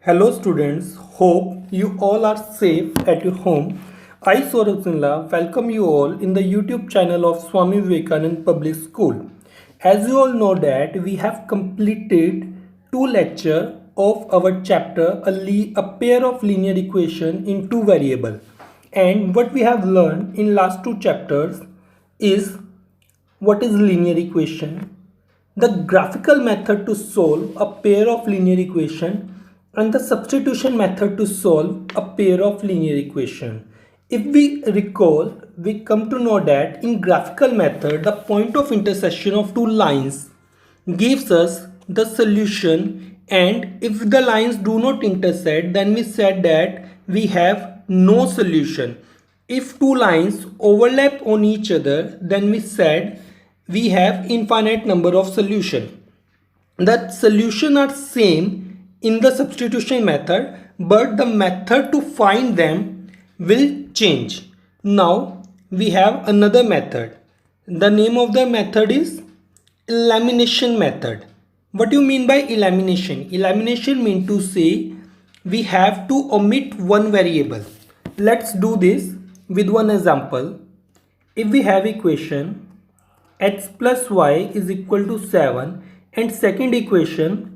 Hello students, hope you all are safe at your home. I Saurabh Sinla welcome you all in the YouTube channel of Swami Vivekanand Public School. As you all know that we have completed two lectures of our chapter a pair of linear equation in two variable, and what we have learned in last two chapters is what is linear equation, the graphical method to solve a pair of linear equation, and the substitution method to solve a pair of linear equation. If we recall, we come to know that in graphical method, the point of intersection of two lines gives us the solution, and if the lines do not intersect, then we said that we have no solution. If two lines overlap on each other, then we said we have infinite number of solution. The solution are same in the substitution method, but the method to find them will change. Now we have another method. The name of the method is elimination method. What do you mean by elimination? Elimination means to say we have to omit one variable. Let's do this with one example. If we have equation x plus y is equal to 7 and second equation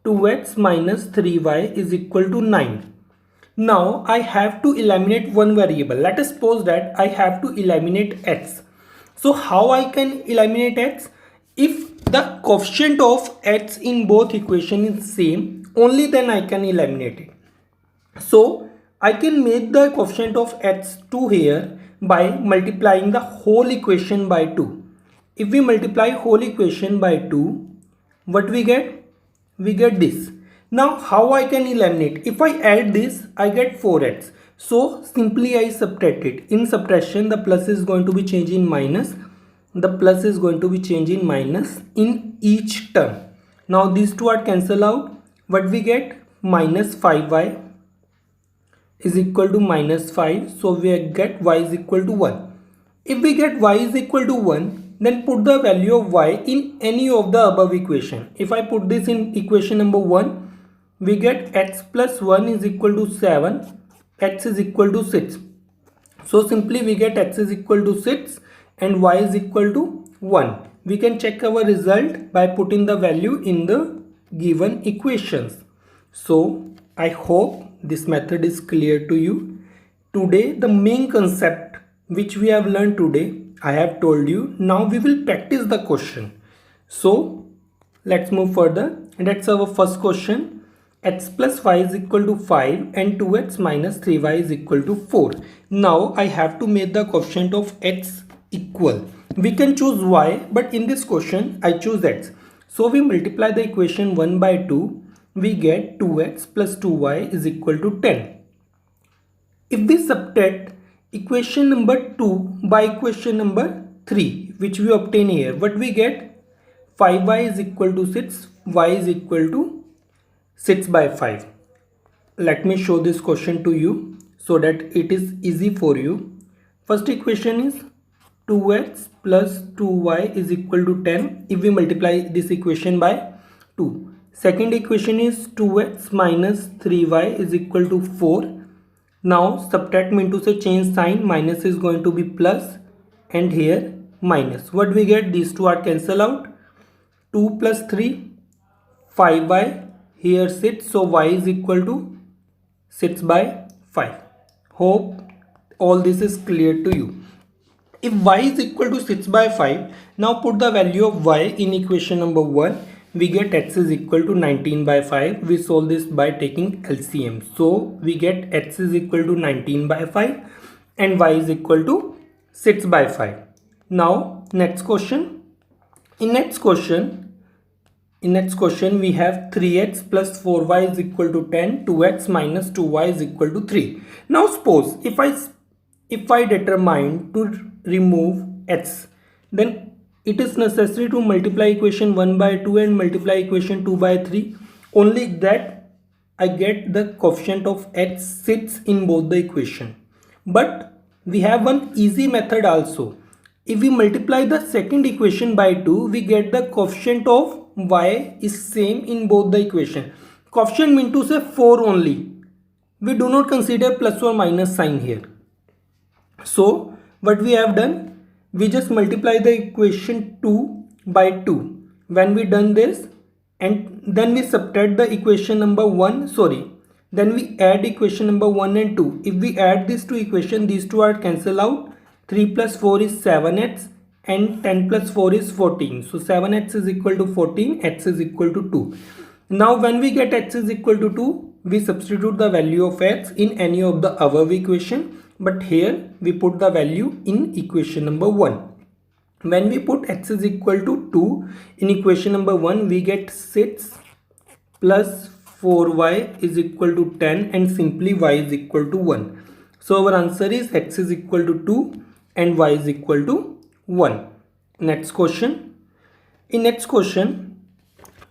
2x minus 3y is equal to 9. Now I have to eliminate one variable. Let us suppose that I have to eliminate x. So how I can eliminate x? If the coefficient of x in both equation is same, only then I can eliminate it. So I can make the coefficient of x2 here by multiplying the whole equation by 2. If we multiply whole equation by 2, what we get? We get this. Now how I can eliminate? If I add this, I get 4x. So simply I subtract it. In subtraction, the plus is going to be changed in minus. The plus is going to be changed in minus in each term. Now these two are cancelled out. What we get? Minus 5y is equal to minus 5. So we get y is equal to 1. If we get y is equal to 1, then put the value of y in any of the above equation. If I put this in equation number 1, we get x plus 1 is equal to 7, x is equal to 6. So simply we get x is equal to 6 and y is equal to 1. We can check our result by putting the value in the given equations. So I hope this method is clear to you. Today the main concept which we have learned today I have told you. Now we will practice the question. So let's move further, and that's our first question. X plus y is equal to 5 and 2x minus 3y is equal to 4. Now I have to make the coefficient of x equal. We can choose y, but in this question I choose x. So we multiply the equation 1 by 2. We get 2x plus 2y is equal to 10. If we subtract equation number 2 by equation number 3, which we obtain here, what we get? 5y is equal to 6, y is equal to 6 by 5. Let me show this question to you so that it is easy for you. First equation is 2x plus 2y is equal to 10 if we multiply this equation by 2. Second equation is 2x minus 3y is equal to 4. Now subtract mean to say change sign, minus is going to be plus and here minus. What we get? These two are cancelled out. 2 plus 3, 5y, here 6, so y is equal to 6 by 5. Hope all this is clear to you. If y is equal to 6 by 5, now put the value of y in equation number 1. We get x is equal to 19 by 5. We solve this by taking LCM. So we get x is equal to 19 by 5 and y is equal to 6 by 5. Now next question. In next question we have 3x plus 4y is equal to 10, 2x minus 2y is equal to 3. Now suppose if I determine to remove x, then it is necessary to multiply equation 1 by 2 and multiply equation 2 by 3. Only that I get the coefficient of x sits in both the equation. But we have one easy method also. If we multiply the second equation by 2, we get the coefficient of y is same in both the equation. coefficient mean to say 4 only. We do not consider plus or minus sign here. So what we have done, we just multiply the equation 2 by 2. When we done this, and then we subtract the equation number 1, then we add equation number 1 and 2. If we add these two equations, these two are cancel out. 3 plus 4 is 7x and 10 plus 4 is 14. So 7x is equal to 14, x is equal to 2. Now when we get x is equal to 2, we substitute the value of x in any of the above equation, but here we put the value in equation number 1. When we put x is equal to 2 in equation number 1, we get 6 plus 4y is equal to 10 and simply y is equal to 1. So our answer is x is equal to 2 and y is equal to 1. Next question. In next question,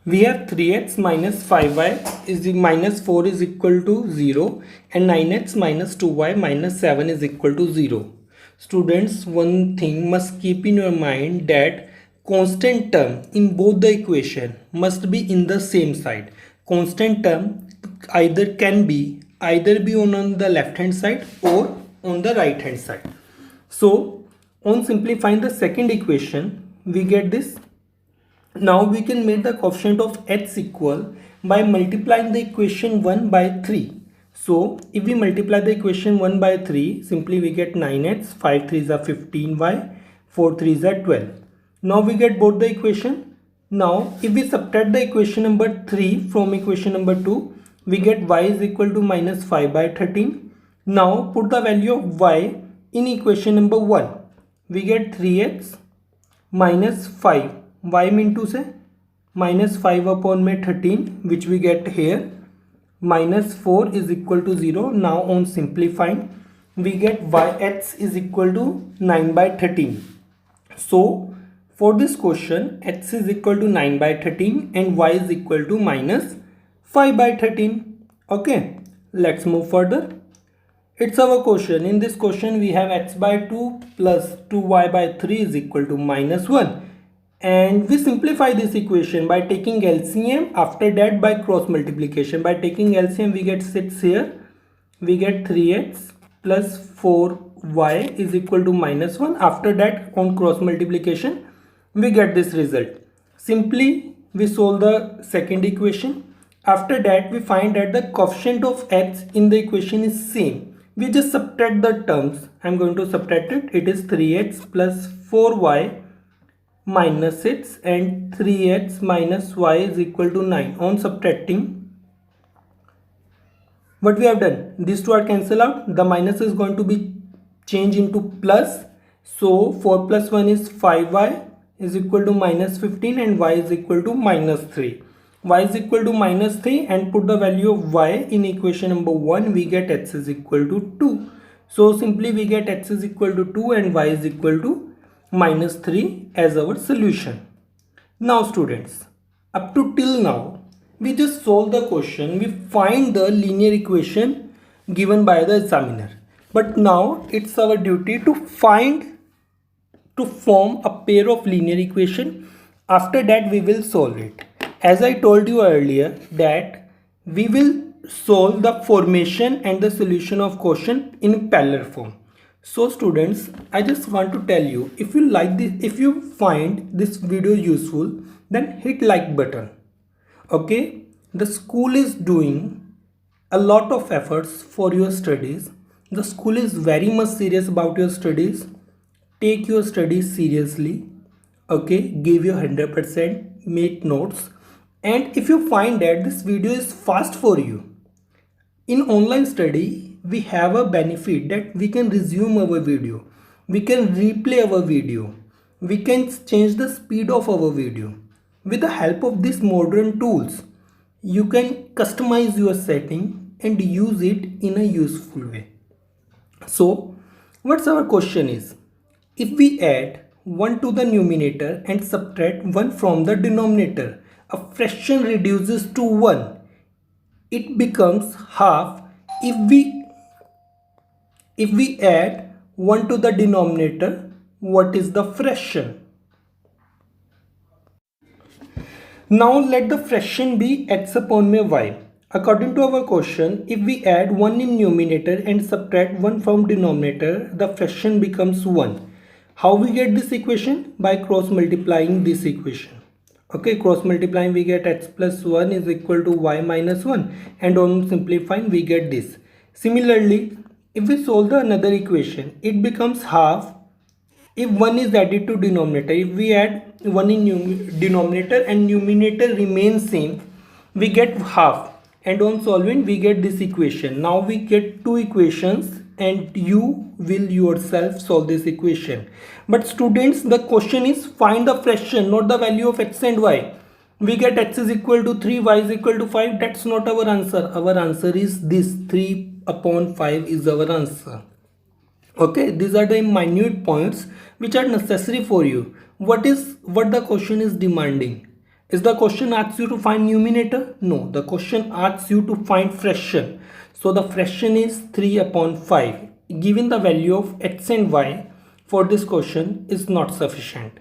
we have 3x minus 5y is minus 4 is equal to 0 and 9x minus 2y minus 7 is equal to 0. Students, one thing must keep in your mind that constant term in both the equation must be in the same side. Constant term either be on the left hand side or on the right hand side. So on simplifying the second equation, we get this. Now we can make the coefficient of x equal by multiplying the equation 1 by 3. So if we multiply the equation 1 by 3, simply we get 9x, 5 3s are 15y, 4 3s are 12. Now we get both the equation. Now if we subtract the equation number 3 from equation number 2, we get y is equal to minus 5 by 13. Now put the value of y in equation number 1. We get 3x minus 5. Y mean to say minus 5 upon 13, which we get here. Minus 4 is equal to 0. Now on simplifying, we get yx is equal to 9 by 13. So for this question, x is equal to 9 by 13 and y is equal to minus 5 by 13. Okay, let's move further. It's our question. In this question, we have x by 2 plus 2y by 3 is equal to minus 1. And we simplify this equation by taking LCM, after that by cross multiplication. By taking LCM, we get 6 here. We get 3x plus 4y is equal to minus 1. After that, on cross multiplication, we get this result. Simply, we solve the second equation. After that, we find that the coefficient of x in the equation is same. We just subtract the terms. I'm going to subtract it. It is 3x plus 4y minus 6 and 3x minus y is equal to 9. On subtracting, what we have done, these two are cancelled out. The minus is going to be changed into plus. So 4 plus 1 is 5y is equal to minus 15 and y is equal to minus 3. Y is equal to minus 3 and put the value of y in equation number 1, we get x is equal to 2. So simply we get x is equal to 2 and y is equal to minus 3 as our solution. Now students, up to till now, we just solve the question, we find the linear equation given by the examiner. But now it's our duty to form a pair of linear equation. After that we will solve it. As I told you earlier that we will solve the formation and the solution of question in parallel form. So students, I just want to tell you, if you like this, if you find this video useful, then hit like button. Okay, the school is doing a lot of efforts for your studies. The school is very much serious about your studies. Take your studies seriously. Okay, give your 100%, make notes. And if you find that this video is fast for you, in online study, we have a benefit that we can resume our video, we can replay our video, we can change the speed of our video. With the help of these modern tools, you can customize your setting and use it in a useful way. So what's our question is, if we add 1 to the numerator and subtract 1 from the denominator, a fraction reduces to 1. It becomes half if we add 1 to the denominator. What is the fraction? Now let the fraction be x upon my y. According to our question, if we add 1 in numerator and subtract 1 from denominator, the fraction becomes 1. How we get this equation? By cross multiplying this equation. Okay, cross multiplying we get x plus 1 is equal to y minus 1, and on simplifying we get this. Similarly, if we solve the another equation, it becomes half if 1 is added to denominator. If we add 1 in denominator and numerator remains same, we get half, and on solving we get this equation. Now we get two equations and you will yourself solve this equation. But students, the question is find the fraction, not the value of x and y. We get x is equal to 3, y is equal to 5. That's not our answer. Our answer is this, 3 upon 5 is our answer. Okay, these are the minute points which are necessary for you. What the question is demanding? Is the question asks you to find numerator? No, the question asks you to find fraction. So the fraction is 3 upon 5. Given the value of x and y for this question is not sufficient.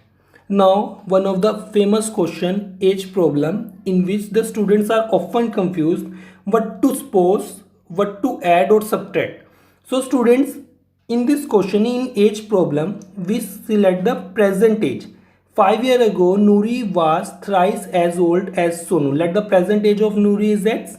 Now, one of the famous question, age problem, in which the students are often confused what to suppose, what to add or subtract. So students, in this question, in age problem, we select the present age. 5 years ago, Nuri was thrice as old as Sonu. Let the present age of Nuri is x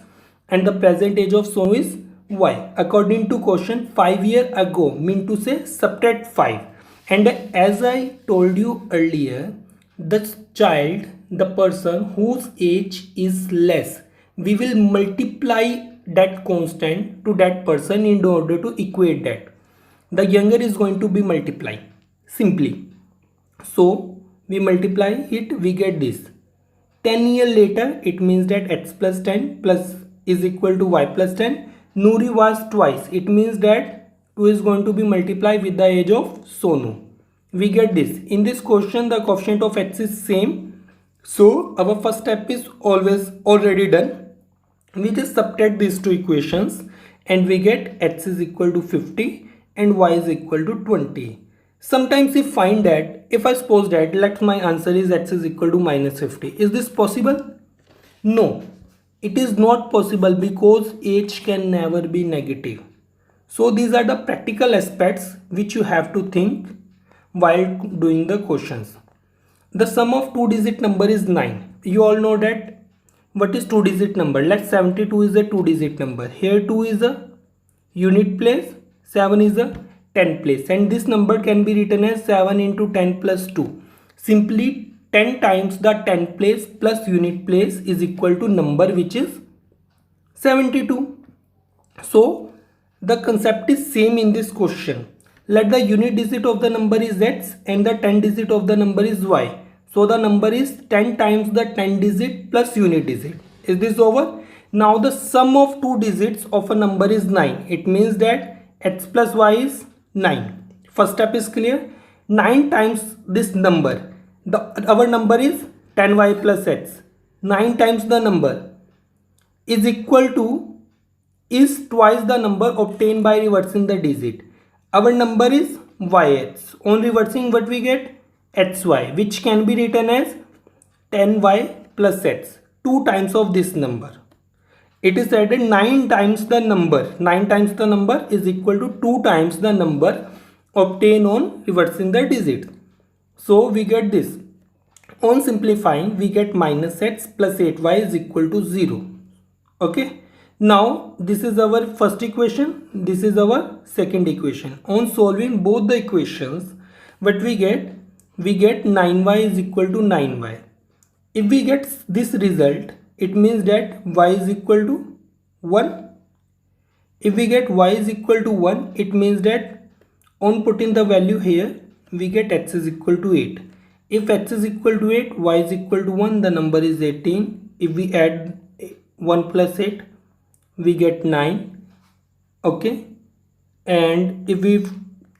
and the present age of Sonu is y. According to question, 5 years ago mean to say subtract 5. And as I told you earlier, the child, the person whose age is less, we will multiply that constant to that person in order to equate that. The younger is going to be multiplied simply. So we multiply it, we get this. 10 years later, it means that x plus 10 plus is equal to y plus 10. Nuri was twice. It means that 2 is going to be multiplied with the age of Sonu. We get this. In this question, the coefficient of x is same. So our first step is always already done. We just subtract these two equations and we get x is equal to 50 and y is equal to 20. Sometimes we find that if I suppose that let my answer is x is equal to minus 50. Is this possible? No, it is not possible because age can never be negative. So these are the practical aspects which you have to think while doing the questions. The sum of two digit number is 9. You all know that. What is two digit number? Let 72 is a two digit number. Here 2 is a unit place, 7 is a 10 place, and this number can be written as 7 into 10 plus 2. Simply 10 times the 10 place plus unit place is equal to number which is 72. So the concept is same in this question. Let the unit digit of the number is x and the 10 digit of the number is y. So the number is 10 times the 10 digit plus unit digit. Is this over? Now the sum of two digits of a number is 9. It means that x plus y is 9. First step is clear. 9 times this number. Our number is 10y plus x. 9 times the number is equal to, is twice the number obtained by reversing the digit. Our number is yx. On reversing what we get? xy, which can be written as 10y plus x. 2 times of this number. It is added 9 times the number. 9 times the number is equal to 2 times the number obtained on reversing the digit. So we get this. On simplifying, we get minus x plus 8y is equal to 0. Okay. Now this is our first equation. This is our second equation. On solving both the equations, what we get? We get 9y is equal to 9y. If we get this result, it means that y is equal to 1. If we get y is equal to 1, it means that on putting the value here, we get x is equal to 8. If x is equal to 8, y is equal to 1, the number is 18. If we add 1 plus 8, we get 9. Okay. And if we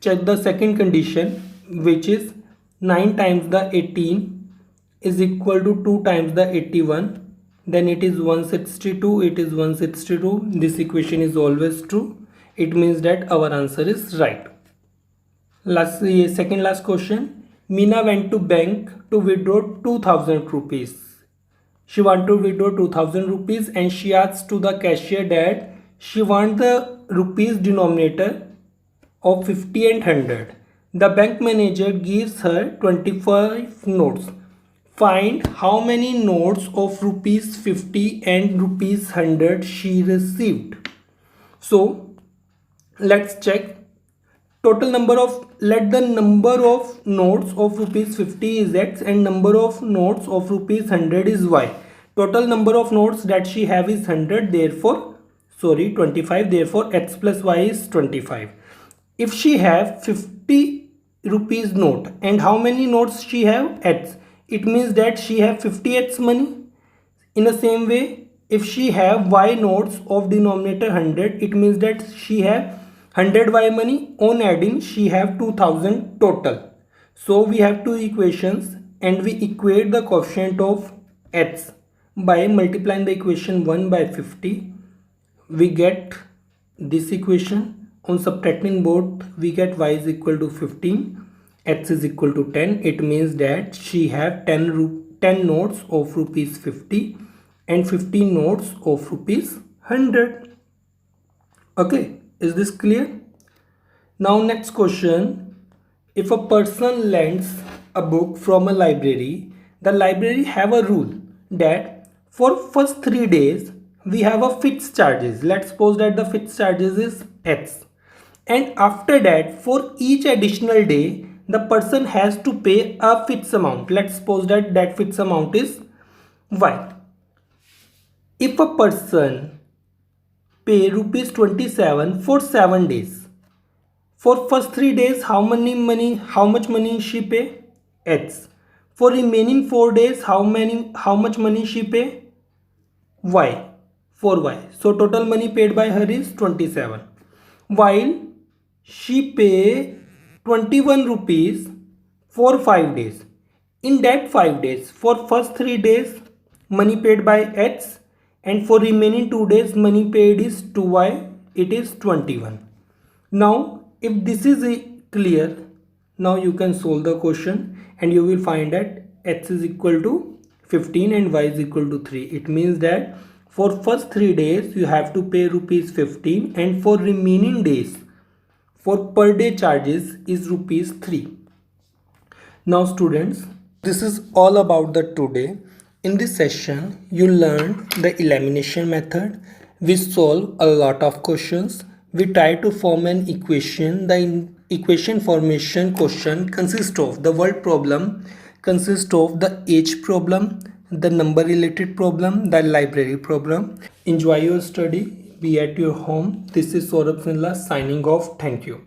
check the second condition, which is 9 times the 18 is equal to 2 times the 81, then it is 162. It is 162. This equation is always true. It means that our answer is right. Second last question. Meena went to bank to withdraw 2000 rupees. She want to withdraw 2000 rupees and she asks to the cashier that she want the rupees denominator of 50 and 100. The bank manager gives her 25 notes. Find how many notes of rupees 50 and rupees 100 she received. So let's check. Total number of, let the number of notes of rupees 50 is x and number of notes of rupees 100 is y. Total number of notes that she have is 100, therefore 25, therefore x plus y is 25. If she have 50 rupees note and how many notes she have, x, it means that she have 50 x money. In the same way, if she have y notes of denominator 100, it means that she have 100 y money. On adding, she have 2000 total. So we have two equations and we equate the coefficient of x by multiplying the equation 1 by 50. We get this equation. On subtracting both, we get y is equal to 15, x is equal to 10. It means that she have 10 notes of rupees 50 and 15 notes of rupees 100. Okay, is this clear? Now next question. If a person lends a book from a library, the library have a rule that for first 3 days we have a fixed charges. Let's suppose that the fixed charges is x, and after that for each additional day the person has to pay a fixed amount. Let's suppose that that fixed amount is y. If a person pay rupees 27 for 7 days, for first 3 days how much money she pay, x. For remaining 4 days how much money she pay, y, 4y. So total money paid by her is 27, while she pay 21 rupees for 5 days. In that 5 days, for first 3 days money paid by x, and for remaining 2 days money paid is 2y, it is 21. Now if this is clear, now you can solve the question and you will find that x is equal to 15 and y is equal to 3. It means that for first 3 days you have to pay rupees 15 and for remaining days for per day charges is rupees 3. Now students, this is all about the today. In this session you learned the elimination method. We solve a lot of questions. We try to form an equation. The equation formation question consists of the word problem, consists of the age problem, the number related problem, the library problem. Enjoy your study. Be at your home. This is Saurabh Sinla signing off. Thank you.